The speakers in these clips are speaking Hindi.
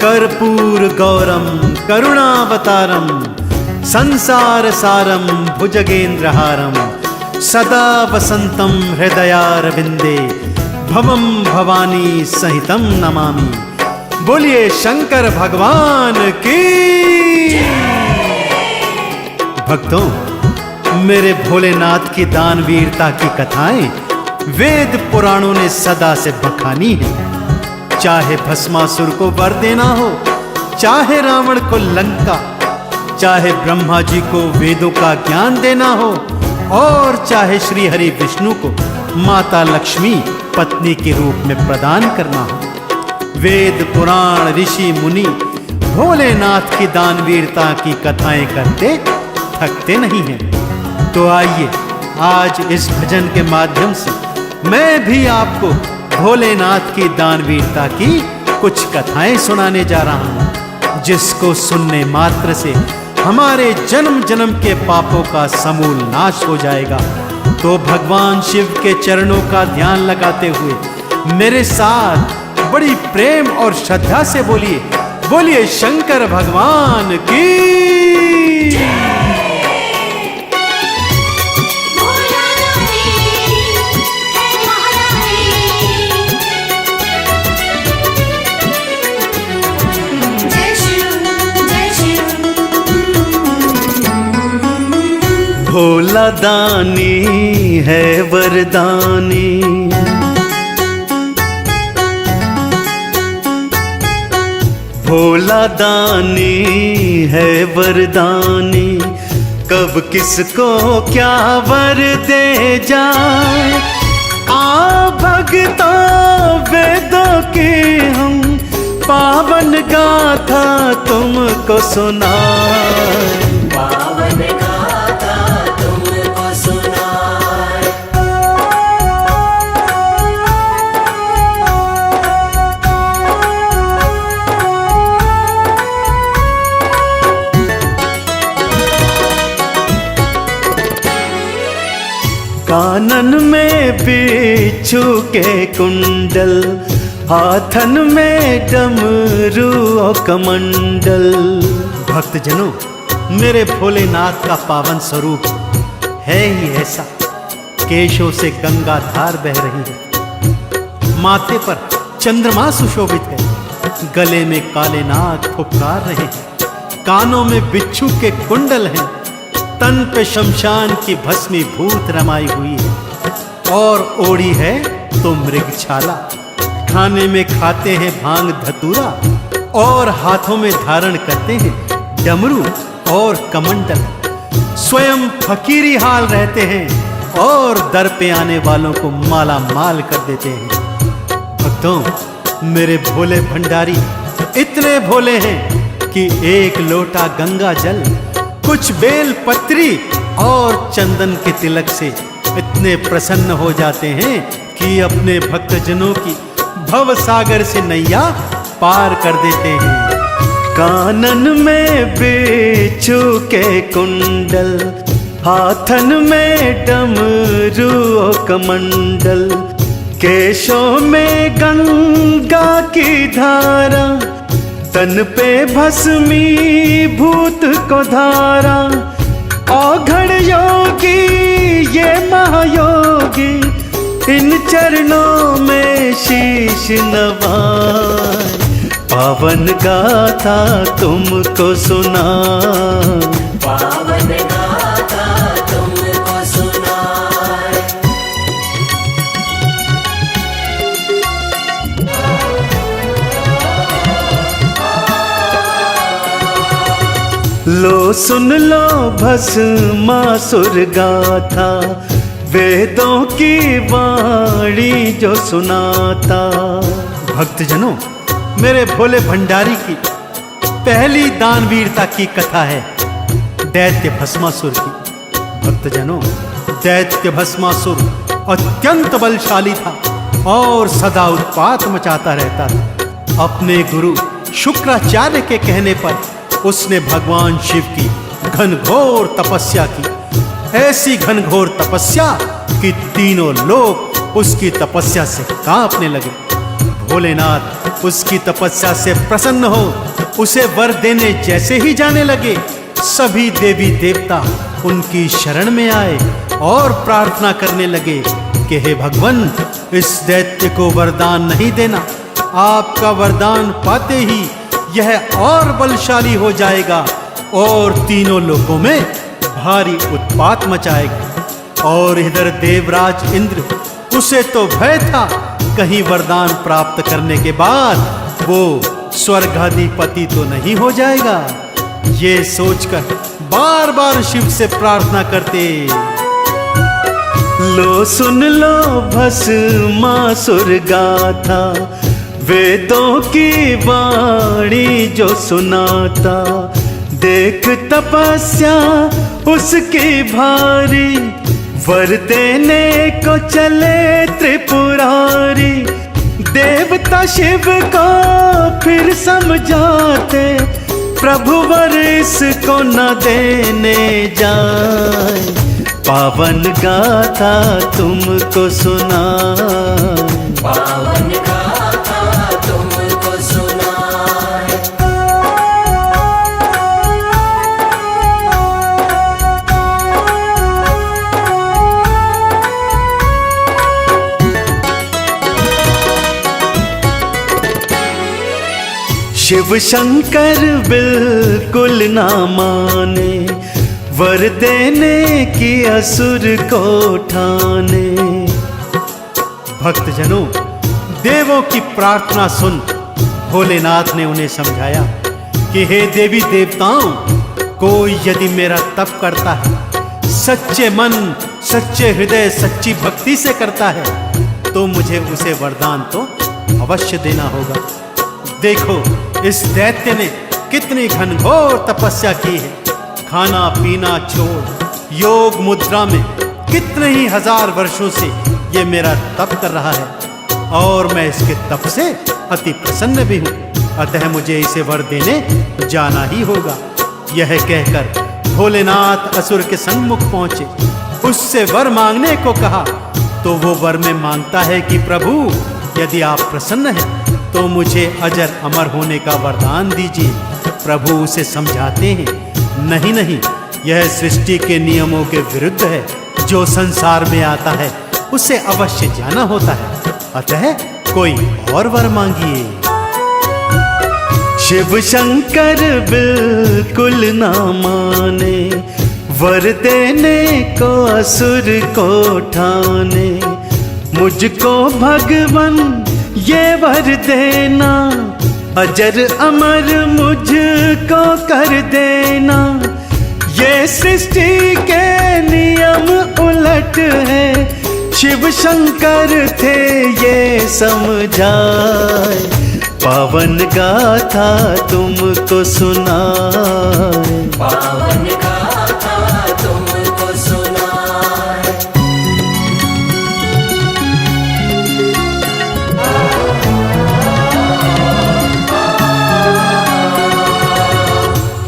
कर्पूर गौरम करुणावतारम संसार सारम भुजगेंद्रहारम सदा वसंतम हृदयारविंदे भवम भवानी सहितम नमामि। बोलिए शंकर भगवान की। भक्तों, मेरे भोलेनाथ की दानवीरता की कथाएं वेद पुराणों ने सदा से बखानी है। चाहे भस्मासुर को वर देना हो, चाहे रावण को लंका, चाहे ब्रह्मा जी को वेदों का ज्ञान देना हो, और चाहे श्री हरि विष्णु को माता लक्ष्मी पत्नी के रूप में प्रदान करना हो, वेद पुराण ऋषि मुनि भोलेनाथ की दानवीरता की कथाएं करते थकते नहीं हैं। तो आइए आज इस भजन के माध्यम से मैं भी आपको भोलेनाथ की दानवीरता की कुछ कथाएं सुनाने जा रहा हूं, जिसको सुनने मात्र से हमारे जन्म जन्म के पापों का समूल नाश हो जाएगा। तो भगवान शिव के चरणों का ध्यान लगाते हुए मेरे साथ बड़ी प्रेम और श्रद्धा से बोलिए, बोलिए शंकर भगवान की। भोला दानी है वरदानी, भोला दानी है वरदानी, कब किसको क्या वर दे जाए। आ भगता वेदों की हम पावन गाथा तुमको सुनाए। कानन में बिच्छू के कुंडल, हाथन में डमरू और कमंडल। भक्तजनों, मेरे भोलेनाथ का पावन स्वरूप है ही ऐसा। केशों से गंगा धार बह रही है, माथे पर चंद्रमा सुशोभित है, गले में काले नाग फुफकार रहे हैं, कानों में बिच्छू के कुंडल हैं, तन पे शमशान की भस्मीभूत रमाई हुई है, और ओढ़ी है तो मृगछाला। खाने में खाते हैं भांग धतूरा, और हाथों में धारण करते हैं डमरू और कमंडल। स्वयं फकीरी हाल रहते हैं, और दर पे आने वालों को माला माल कर देते हैं। भक्तों, मेरे भोले भंडारी इतने भोले हैं कि एक लोटा गंगा जल, कुछ बेल पत्री और चंदन के तिलक से इतने प्रसन्न हो जाते हैं कि अपने भक्तजनों की भव सागर से नैया पार कर देते हैं। कानन में बिच्छू के कुंडल, हाथन में डमरू कमंडल, केशों में गंगा की धारा, तन पे भस्मी भूत को धारा। औघड़ योगी ये महायोगी, इन चरणों में शीश नवाए। पावन गाथा तुमको सुना, पावन गाथा तुमको सुनाए। लो सुन लो भस्मासुर गाथा, वेदों की वाणी जो सुनाता। भक्तजनों, मेरे भोले भंडारी की पहली दानवीरता की कथा है दैत्य भस्मासुर की। भक्तजनों, दैत्य भस्मासुर अत्यंत बलशाली था और सदा उत्पात मचाता रहता था। अपने गुरु शुक्राचार्य के कहने पर उसने भगवान शिव की घनघोर तपस्या की। ऐसी घनघोर तपस्या कि तीनों लोग उसकी तपस्या से कांपने लगे। भोलेनाथ उसकी तपस्या से प्रसन्न हो उसे वर देने जैसे ही जाने लगे, सभी देवी देवता उनकी शरण में आए और प्रार्थना करने लगे कि हे भगवान, इस दैत्य को वरदान नहीं देना। आपका वरदान पाते ही यह और बलशाली हो जाएगा और तीनों लोकों में भारी उत्पात मचाएगा। और इधर देवराज इंद्र, उसे तो भय था कहीं वरदान प्राप्त करने के बाद वो स्वर्गाधिपति तो नहीं हो जाएगा। ये सोचकर बार बार शिव से प्रार्थना करते। लो सुन लो भस्मासुर गाथा, वेदों की वाणी जो सुनाता, देख तपस्या उसकी भारी, वर देने को चले त्रिपुरारी। देवता शिव को फिर समझाते, प्रभु वर इसको न देने जाए, पावन गाथा तुमको सुना, पावन गाथा तुमको सुनाए। शिव शंकर बिल्कुल ना माने, वर देने की असुर को ठाने। भक्तजनों, देवों की प्रार्थना सुन भोलेनाथ ने उन्हें समझाया कि हे देवी देवताओं, कोई यदि मेरा तप करता है, सच्चे मन, सच्चे हृदय, सच्ची भक्ति से करता है, तो मुझे उसे वरदान तो अवश्य देना होगा। देखो, इस दैत्य ने कितनी घनघोर तपस्या की है, खाना पीना छोड़ योग मुद्रा में कितने ही हजार वर्षों से ये मेरा तप कर रहा है और मैं इसके तप से अति प्रसन्न भी हूँ, अतः मुझे इसे वर देने जाना ही होगा। यह कहकर भोलेनाथ असुर के सन्मुख पहुंचे, उससे वर मांगने को कहा तो वो वर में मांगता है कि प्रभु, यदि आप प्रसन्न हैं तो मुझे अजर अमर होने का वरदान दीजिए। प्रभु उसे समझाते हैं, नहीं नहीं, यह सृष्टि के नियमों के विरुद्ध है, जो संसार में आता है उसे अवश्य जाना होता है, अतः कोई और वर मांगिए। शिव शंकर बिल्कुल ना माने, वर देने को असुर को ठाने। मुझको भगवन ये वर देना, अजर अमर मुझको कर देना। ये सृष्टि के नियम उलट है, शिव शंकर थे ये समझाए, पावन गाथा तुमको सुनाए, पावन गाथा तुमको सुनाए।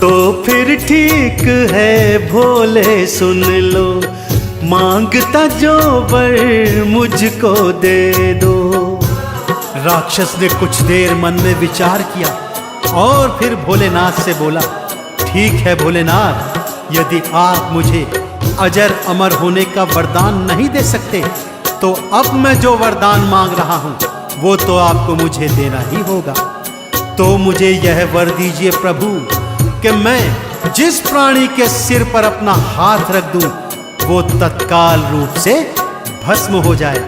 तो फिर ठीक है भोले सुन लो, मांगता जो वर मुझको दे दो। राक्षस ने कुछ देर मन में विचार किया और फिर भोलेनाथ से बोला, ठीक है भोलेनाथ, यदि आप मुझे अजर अमर होने का वरदान नहीं दे सकते तो अब मैं जो वरदान मांग रहा हूँ वो तो आपको मुझे देना ही होगा। तो मुझे यह वर दीजिए प्रभु कि मैं जिस प्राणी के सिर पर अपना हाथ रख दूं वो तत्काल रूप से भस्म हो जाए,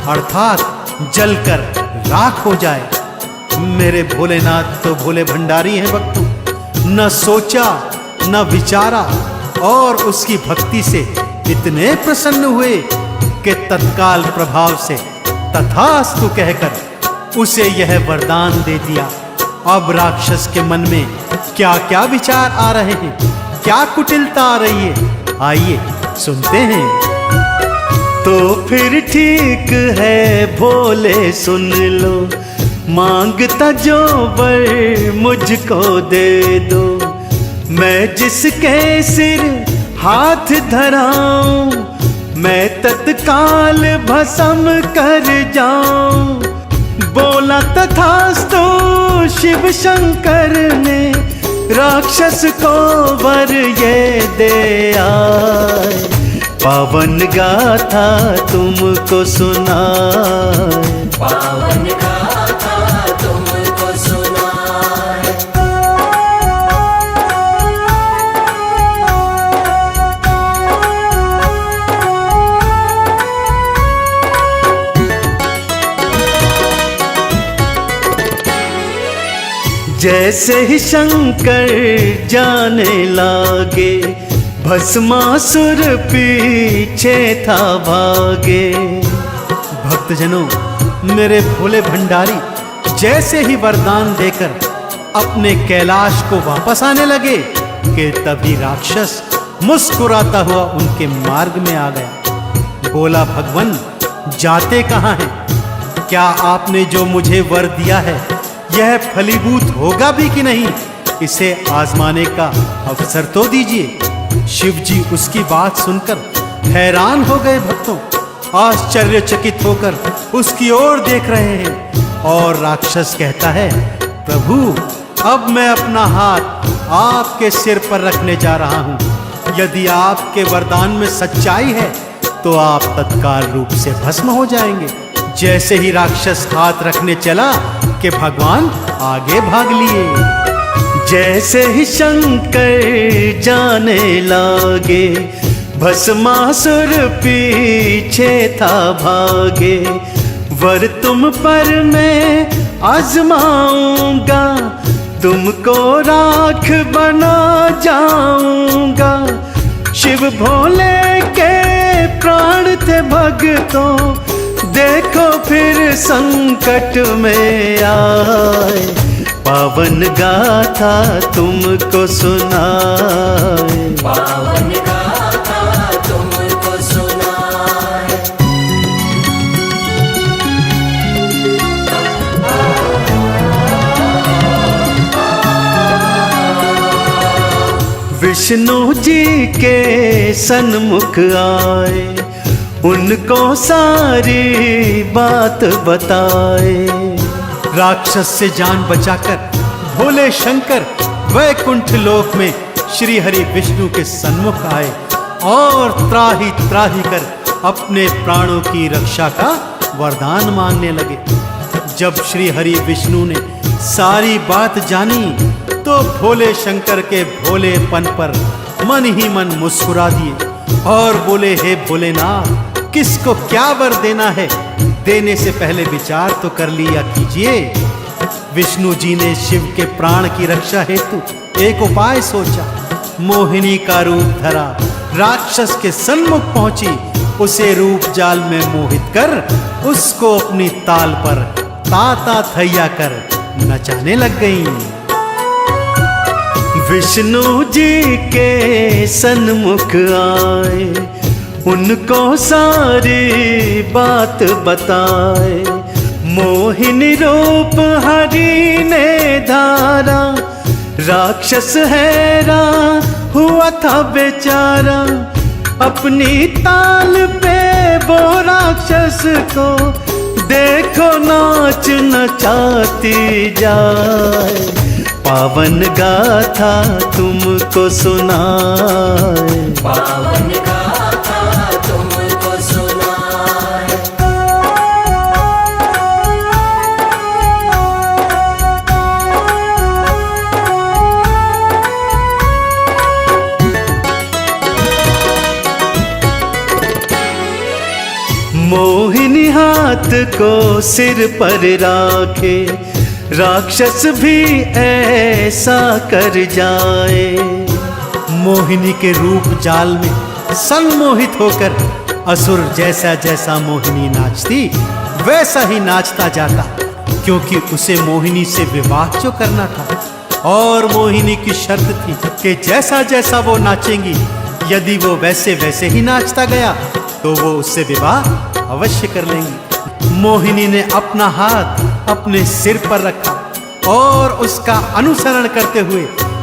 अर्थात जलकर राख हो जाए। मेरे भोलेनाथ तो भोले भंडारी हैं भक्तों, न सोचा न विचारा और उसकी भक्ति से इतने प्रसन्न हुए कि तत्काल प्रभाव से तथास्तु कहकर उसे यह वरदान दे दिया। अब राक्षस के मन में क्या क्या विचार आ रहे हैं, क्या कुटिलता आ रही है, आइए सुनते हैं। तो फिर ठीक है भोले सुन लो, मांगता जो वर मुझको दे दो। मैं जिसके सिर हाथ धराऊं, मैं तत्काल भस्म कर जाऊं। बोला तथास्तु शिव शंकर ने, राक्षस को वर ये दे आए। पावन गाथा तुमको सुनाए, पावन गाथा तुमको सुनाए। जैसे ही शंकर जाने लागे, भस्मासुर पीछे था भागे। भक्तजनों, मेरे भोले भंडारी जैसे ही वरदान देकर अपने कैलाश को वापस आने लगे कि तभी राक्षस मुस्कुराता हुआ उनके मार्ग में आ गया। बोला, भगवन जाते कहाँ हैं? क्या आपने जो मुझे वर दिया है यह फलीभूत होगा भी कि नहीं? इसे आजमाने का अवसर तो दीजिए। शिव जी उसकी बात सुनकर हैरान हो गए। भक्तों आश्चर्यचकित होकर उसकी ओर देख रहे हैं और राक्षस कहता है, प्रभु अब मैं अपना हाथ आपके सिर पर रखने जा रहा हूं। यदि आपके वरदान में सच्चाई है तो आप तत्काल रूप से भस्म हो जाएंगे। जैसे ही राक्षस हाथ रखने चला कि भगवान आगे भाग लिए। जैसे ही शंकर जाने लागे, भस्मासुर पीछे था भागे। वर तुम पर मैं आजमाऊंगा, तुमको राख बना जाऊंगा। शिव भोले के प्राण थे भक्तों, देखो फिर संकट में आए। पावन गाथा तुमको सुनाए, पावन गाथा तुमको सुनाए। विष्णु जी के सन्मुख आए, उनको सारी बात बताए। राक्षस से जान बचाकर भोले शंकर वैकुंठ लोक में श्री हरि विष्णु के सन्मुख आए और त्राही त्राही कर अपने प्राणों की रक्षा का वरदान मांगने लगे। जब श्री हरि विष्णु ने सारी बात जानी तो भोले शंकर के भोलेपन पर मन ही मन मुस्कुरा दिए और बोले, हे भोलेनाथ किसको क्या वर देना है, देने से पहले विचार तो कर लिया कीजिए। विष्णु जी ने शिव के प्राण की रक्षा हेतु एक उपाय सोचा। मोहिनी का रूप धरा, राक्षस के सन्मुख पहुंची, उसे रूप जाल में मोहित कर उसको अपनी ताल पर ताता थैया कर नचाने लग गईं। विष्णु जी के सन्मुख आए, उनको सारी बात बताए। मोहिनी रूप हरि ने धारा, राक्षस हैरान हुआ था बेचारा। अपनी ताल पे वो राक्षस को देखो नाच नचाती जाए। पावन गाथा तुमको सुनाए, पावन गाथा तुमको सुनाए। मोहिनी हाथ को सिर पर राखे, राक्षस भी ऐसा कर जाए। मोहिनी के रूप जाल में संमोहित होकर असुर जैसा जैसा मोहिनी नाचती वैसा ही नाचता जाता, क्योंकि उसे मोहिनी से विवाह जो करना था। और मोहिनी की शर्त थी कि जैसा जैसा वो नाचेंगी, यदि वो वैसे वैसे ही नाचता गया तो वो उससे विवाह अवश्य कर लेंगी। मोहिनी ने अपना हाथ अपने सिर पर रखा और उसका अनुसरण करते हुए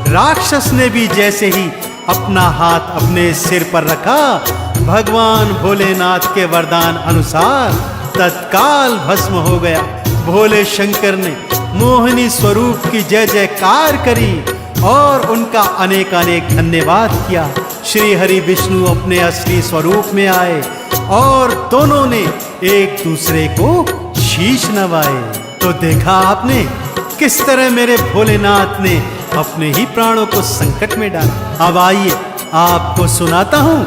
राक्षस ने भी जैसे ही अपना हाथ अपने सिर पर रखा, भगवान भोलेनाथ के वरदान अनुसार तत्काल भस्म हो गया। भोले शंकर ने मोहिनी स्वरूप की जय जयकार करी और उनका अनेक अनेक धन्यवाद किया। श्री हरि विष्णु अपने असली स्वरूप में आए और दोनों ने एक दूसरे को शीश नवाए। तो देखा आपने किस तरह मेरे भोलेनाथ ने अपने ही प्राणों को संकट में डाला। अब आइए आपको सुनाता हूँ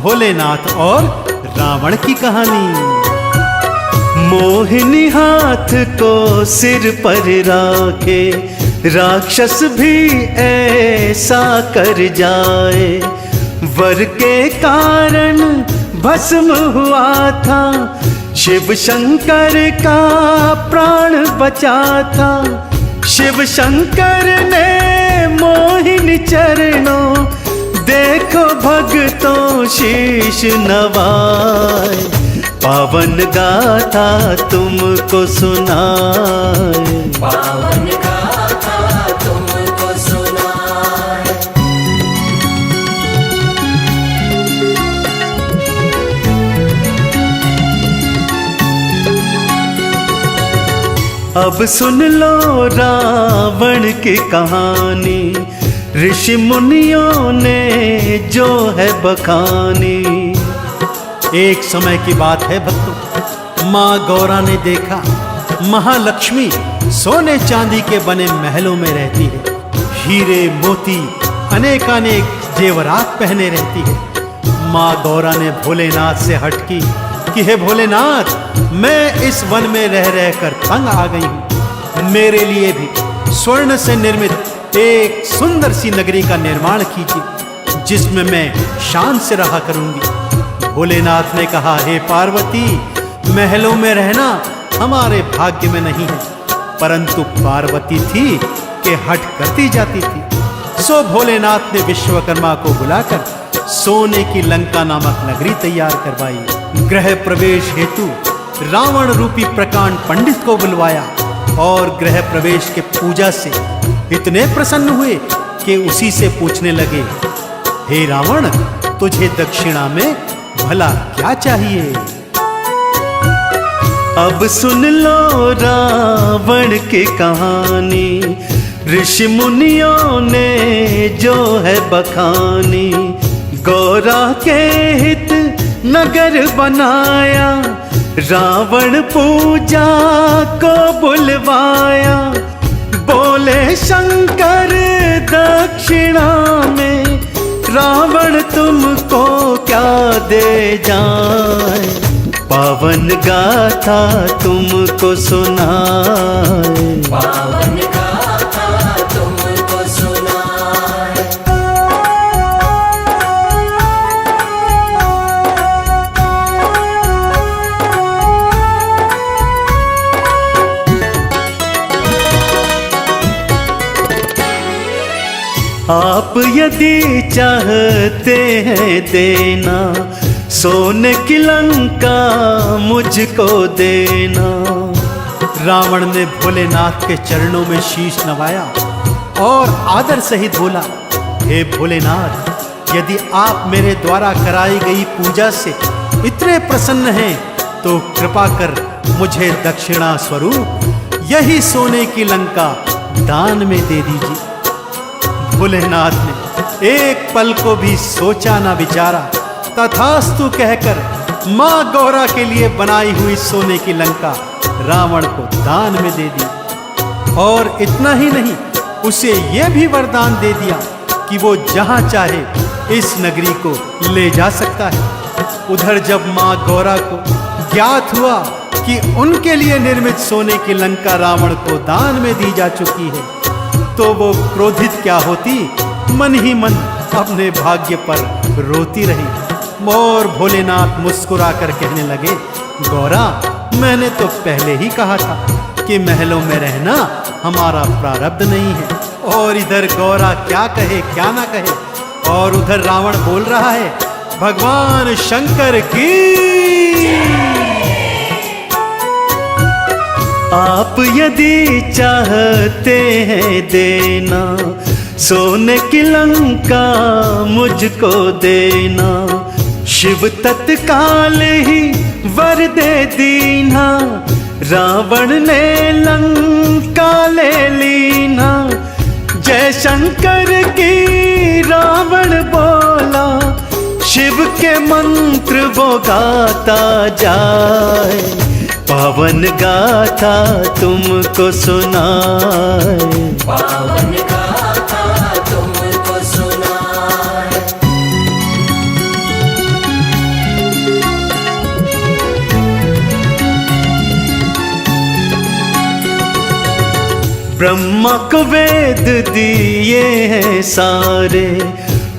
भोलेनाथ और रावण की कहानी। मोहिनी हाथ को सिर पर राखे, राक्षस भी ऐसा कर जाए। वर के कारण भस्म हुआ था, शिव शंकर का प्राण बचा था। शिव शंकर ने मोहिनी चरणों, देखो भक्तों शीश नवाए। पावन गाथा तुमको सुनाए, पावन गाथा तुमको सुनाए। अब सुन लो रावण की कहानी, ऋषि मुनियों ने जो है बखानी। एक समय की बात है भक्तों, माँ गौरा ने देखा महालक्ष्मी सोने चांदी के बने महलों में रहती है। हीरे मोती अनेकानेक जेवरात पहने रहती है। माँ गौरा ने भोलेनाथ से हट की कि हे भोलेनाथ, मैं इस वन में रह रहकर तंग आ गई हूँ। मेरे लिए भी स्वर्ण से निर्मित एक सुंदर सी नगरी का निर्माण कीजिए, जिसमें मैं शान से रहा करूंगी। भोलेनाथ ने कहा, हे पार्वती, महलों में रहना हमारे भाग्य में नहीं है। परंतु पार्वती थी कि हट करती जाती थी। सो भोलेनाथ ने विश्वकर्मा को बुलाकर सोने की लंका नामक नगरी तैयार करवाई। गृह प्रवेश हेतु रावण रूपी प्रकांड पंडित को बुलवाया और गृह प्रवेश के पूजा से इतने प्रसन्न हुए कि उसी से पूछने लगे, हे रावण, तुझे दक्षिणा में भला क्या चाहिए? अब सुन लो रावण की कहानी, ऋषि मुनियों ने जो है बखानी। गौरा के हित नगर बनाया, रावण पूजा को बुलवाया। बोले शंकर दक्षिणा में, रावण तुमको क्या दे जाए। पावन गाथा तुमको सुनाए, पावन गाथा तुमको सुनाए। आप यदि चाहते हैं देना, सोने की लंका मुझको देना। रावण ने भोलेनाथ के चरणों में शीश नवाया और आदर सहित बोला, हे भोलेनाथ, यदि आप मेरे द्वारा कराई गई पूजा से इतने प्रसन्न हैं तो कृपा कर मुझे दक्षिणा स्वरूप यही सोने की लंका दान में दे दीजिए। भोलेनाथ ने एक पल को भी सोचा ना विचारा, तथास्तु कहकर माँ गौरा के लिए बनाई हुई सोने की लंका रावण को दान में दे दी। और इतना ही नहीं, उसे यह भी वरदान दे दिया कि वो जहां चाहे इस नगरी को ले जा सकता है। उधर जब माँ गौरा को ज्ञात हुआ कि उनके लिए निर्मित सोने की लंका रावण को दान में दी जा चुकी है, तो वो क्रोधित क्या होती, मन ही मन अपने भाग्य पर रोती रही। और भोलेनाथ मुस्कुराकर कहने लगे, गौरा, मैंने तो पहले ही कहा था कि महलों में रहना हमारा प्रारब्ध नहीं है। और इधर गौरा क्या कहे क्या ना कहे, और उधर रावण बोल रहा है, भगवान शंकर की। आप यदि चाहते हैं देना, सोने की लंका मुझको देना। शिव तत्काल ही वर दे दीना, रावण ने लंका ले ली ना, जय शंकर की रावण बोला, शिव के मंत्र वो गाता जाए, पावन गाथा तुमको सुनाए। पावन गाथा तुमको सुनाए। ब्रह्मा को वेद दिए हैं सारे,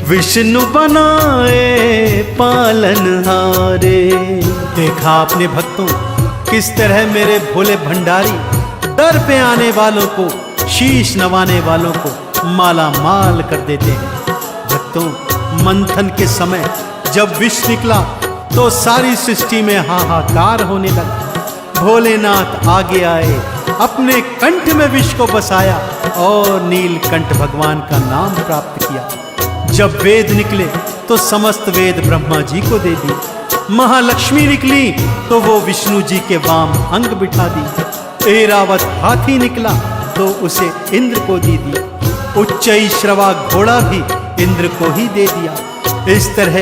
विष्णु बनाए पालनहारे। देखा आपने भक्तों किस तरह मेरे भोले भंडारी दर पे आने वालों को, शीश नवाने वालों को माला माल कर देते हैं। भक्तों, मंथन के समय जब विष निकला तो सारी सृष्टि में हाहाकार होने लगा। भोलेनाथ आगे आए, अपने कंठ में विष को बसाया और नीलकंठ भगवान का नाम प्राप्त किया। जब वेद निकले तो समस्त वेद ब्रह्मा जी को दे दी। महालक्ष्मी निकली तो वो विष्णु जी के वाम अंग बिठा दी। ऐरावत हाथी निकला तो उसे इंद्र को दे दी। उच्चई श्रवा घोड़ा भी इंद्र को ही दे दिया। इस तरह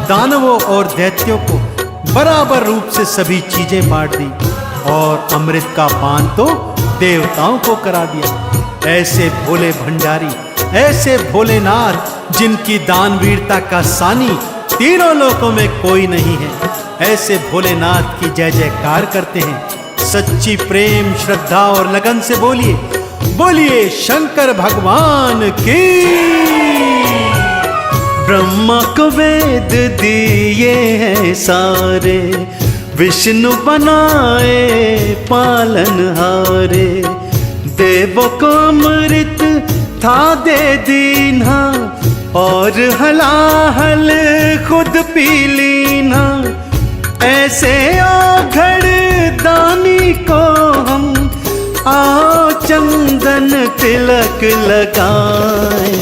दानवों और दैत्यों को बराबर रूप से सभी चीजें बांट दी और अमृत का पान तो देवताओं को करा दिया। ऐसे भोले भंडारी, ऐसे भोलेनाथ जिनकी दानवीरता का सानी तीनों लोकों में कोई नहीं है, ऐसे भोलेनाथ की जय जयकार करते हैं। सच्ची प्रेम, श्रद्धा और लगन से बोलिए, बोलिए शंकर भगवान की। ब्रह्मा को वेद दिए हैं सारे, विष्णु बनाए पालनहारे। देवों को अमृत था दे दीना और हलाहल खुद पी लीना। ऐसे औघड़ दानी को हम आओ चंदन तिलक लगाए।